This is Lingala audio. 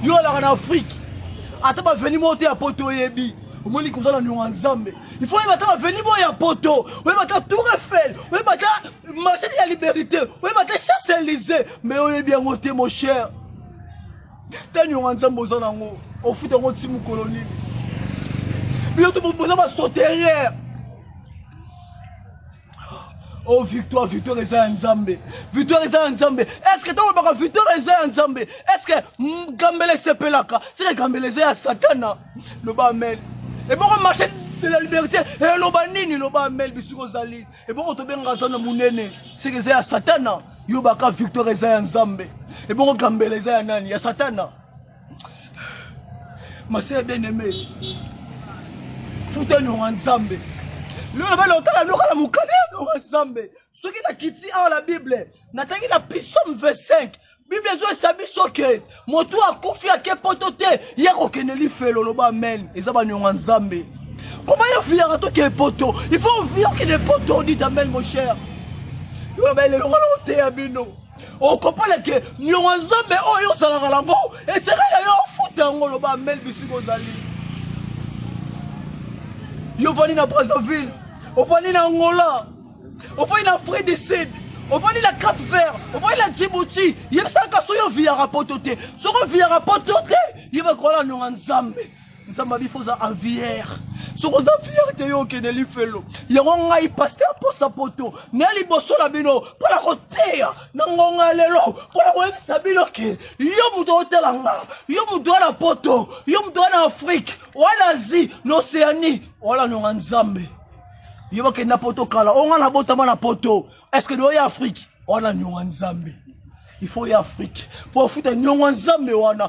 Yo la en Afrique. Attends ba venir monter à poto yebi. Au moins comme ça dans Nyonga Nzambe. Il faut maintenant venir monter à poto. Oui maintenant Tour Eiffel. Oui maintenant marché de la liberté. Oui maintenant Champs-Élysées. Mais on est bien monté mon cher. T'as Nyonga Nzambe aux anango. Au foot en mode simu colonie. Mais tout le monde va sauter derrière. Oh victoire, victoire eza Nzambe. Victoire eza Nzambe. Est-ce que tu as victoire eza Nzambe? Est-ce que Gambele sepelaka? C'est Gambele eza Satana. Le bas amen. Et bon on marche de la liberté. Et le bas nini le bas amen bisiko zali. Et bon on te benga zana munene. C'est que eza Satana. Yo baka victoire eza Nzambe. Et bon Gambele eza nani? Ya Satana. Ma sœur bien-aimée. Tout est Nyonga Nzambe. Le ce qui a quitté la Bible, n'attendez la Psaume 25. Bible zo sabi soke moto akufi akepotote yako keneli felo loba amen ezaba Nyonga Nzambe. Comment il vient à toi qui est poteau? Il faut vivre qu'il est poteau, dit amen mon cher. Yo ben le volonté abino. On comprend que Nyonga Nzambe oh yo sala la mo et c'est là yo futa ngo loba amen bisiko zali. Yo vani na Brazzaville, on vani na Angola, on vani na Afrique du Sud, on vani na Cap-Vert, on vani na Djibouti. Y'a ça quand soyo via rapotote, soyo via rapotote, il va croire Nyonga Nzambe. Nzambe il faut ça avière. Soyo ça avière te yo ke deli felo. Y'a ngai pasteur pour sa poto. Neli bosso la bino pour la côté. Nangonga lelo pour la web sabino ke. Yo mudo hotelanga, yo mudo na poto, yo mudo na Afrique, wala Asie, l'Océanie. Voilà Nyonga Nzambe. Yo va ke na poto kala, on na botama na poto. Est-ce que do y Afrique? Voilà Nyonga Nzambe. Il faut y Afrique. Pour foutre Nyonga Nzambe wana.